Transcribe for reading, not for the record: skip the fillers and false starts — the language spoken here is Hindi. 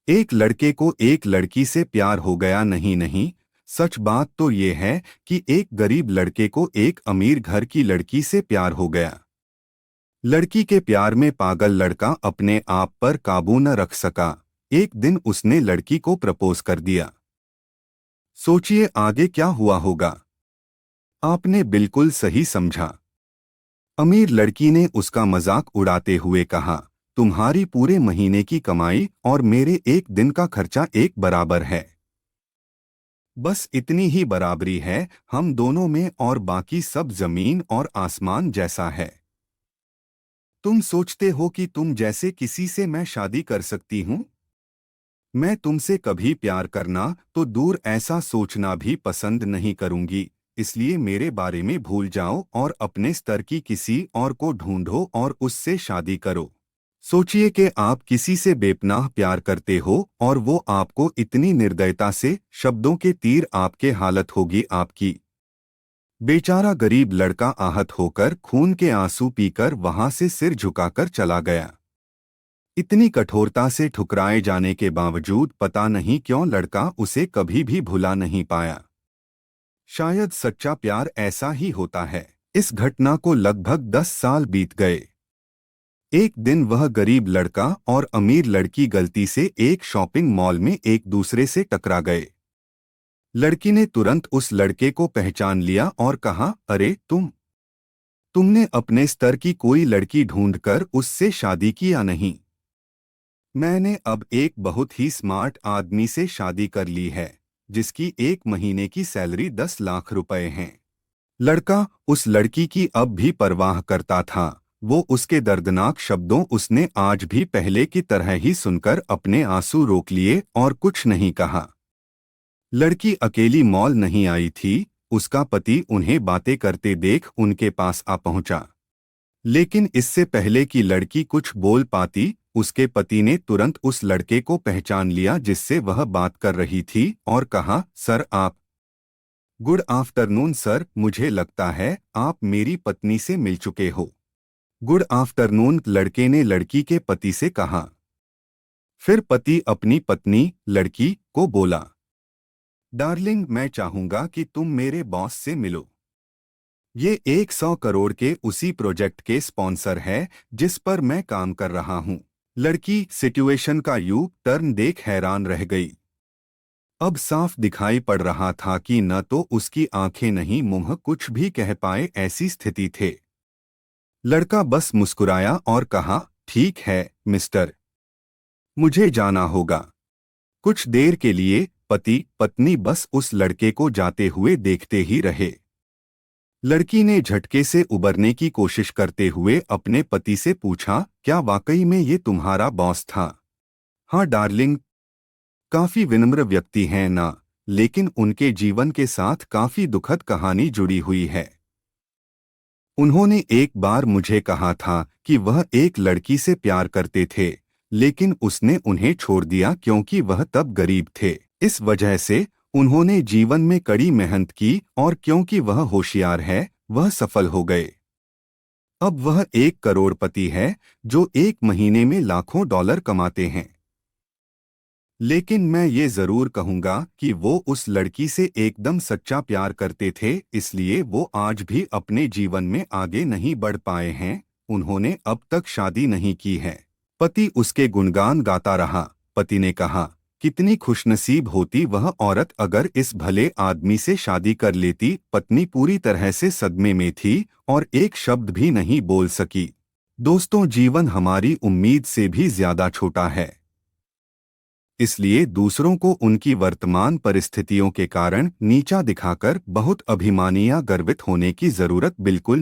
एक लड़के को एक लड़की से प्यार हो गया। नहीं नहीं, सच बात तो ये है कि एक गरीब लड़के को एक अमीर घर की लड़की से प्यार हो गया। लड़की के प्यार में पागल लड़का अपने आप पर काबू न रख सका। एक दिन उसने लड़की को प्रपोज कर दिया। सोचिए आगे क्या हुआ होगा। आपने बिल्कुल सही समझा। अमीर लड़की ने उसका मजाक उड़ाते हुए कहा, तुम्हारी पूरे महीने की कमाई और मेरे एक दिन का खर्चा एक बराबर है। बस इतनी ही बराबरी है हम दोनों में, और बाकी सब जमीन और आसमान जैसा है। तुम सोचते हो कि तुम जैसे किसी से मैं शादी कर सकती हूं? मैं तुमसे कभी प्यार करना तो दूर, ऐसा सोचना भी पसंद नहीं करूंगी। इसलिए मेरे बारे में भूल जाओ और अपने स्तर की किसी और को ढूंढो और उससे शादी करो। सोचिए कि आप किसी से बेपनाह प्यार करते हो और वो आपको इतनी निर्दयता से शब्दों के तीर आपके हालत होगी आपकी। बेचारा गरीब लड़का आहत होकर खून के आंसू पीकर वहां से सिर झुकाकर चला गया। इतनी कठोरता से ठुकराए जाने के बावजूद पता नहीं क्यों लड़का उसे कभी भी भुला नहीं पाया। शायद सच्चा प्यार ऐसा ही होता है। इस घटना को लगभग 10 साल बीत गए। एक दिन वह गरीब लड़का और अमीर लड़की गलती से एक शॉपिंग मॉल में एक दूसरे से टकरा गए। लड़की ने तुरंत उस लड़के को पहचान लिया और कहा, अरे तुमने अपने स्तर की कोई लड़की ढूंढकर उससे शादी की या नहीं? मैंने अब एक बहुत ही स्मार्ट आदमी से शादी कर ली है, जिसकी एक महीने की सैलरी 10 लाख रुपए हैं। लड़का उस लड़की की अब भी परवाह करता था। वो उसके दर्दनाक शब्दों उसने आज भी पहले की तरह ही सुनकर अपने आंसू रोक लिए और कुछ नहीं कहा। लड़की अकेली मॉल नहीं आई थी। उसका पति उन्हें बातें करते देख उनके पास आ पहुंचा। लेकिन इससे पहले कि लड़की कुछ बोल पाती, उसके पति ने तुरंत उस लड़के को पहचान लिया जिससे वह बात कर रही थी और कहा, सर आप। गुड आफ्टरनून सर, मुझे लगता है आप मेरी पत्नी से मिल चुके हो। गुड आफ्टरनून, लड़के ने लड़की के पति से कहा। फिर पति अपनी पत्नी लड़की को बोला, डार्लिंग मैं चाहूंगा कि तुम मेरे बॉस से मिलो। ये 100 करोड़ के उसी प्रोजेक्ट के स्पॉन्सर है जिस पर मैं काम कर रहा हूँ। लड़की सिचुएशन का यू टर्न देख हैरान रह गई। अब साफ दिखाई पड़ रहा था कि न तो उसकी आंखें नहीं मुंह कुछ भी कह पाए ऐसी स्थिति थे। लड़का बस मुस्कुराया और कहा, ठीक है मिस्टर, मुझे जाना होगा। कुछ देर के लिए पति पत्नी बस उस लड़के को जाते हुए देखते ही रहे। लड़की ने झटके से उबरने की कोशिश करते हुए अपने पति से पूछा, क्या वाकई में ये तुम्हारा बॉस था? हाँ डार्लिंग। काफी विनम्र व्यक्ति हैं ना, लेकिन उनके जीवन के साथ काफी दुखद कहानी जुड़ी हुई है। उन्होंने एक बार मुझे कहा था कि वह एक लड़की से प्यार करते थे, लेकिन उसने उन्हें छोड़ दिया क्योंकि वह तब गरीब थे। इस वजह से उन्होंने जीवन में कड़ी मेहनत की और क्योंकि वह होशियार है, वह सफल हो गए। अब वह एक करोड़पति है जो एक महीने में लाखों डॉलर कमाते हैं। लेकिन मैं ये जरूर कहूंगा कि वो उस लड़की से एकदम सच्चा प्यार करते थे, इसलिए वो आज भी अपने जीवन में आगे नहीं बढ़ पाए हैं। उन्होंने अब तक शादी नहीं की है। पति उसके गुणगान गाता रहा। पति ने कहा, कितनी खुशनसीब होती वह औरत अगर इस भले आदमी से शादी कर लेती। पत्नी पूरी तरह से सदमे में थी और एक शब्द भी नहीं बोल सकी। दोस्तों, जीवन हमारी उम्मीद से भी ज्यादा छोटा है, इसलिए दूसरों को उनकी वर्तमान परिस्थितियों के कारण नीचा दिखाकर बहुत अभिमानी या गर्वित होने की जरूरत बिल्कुल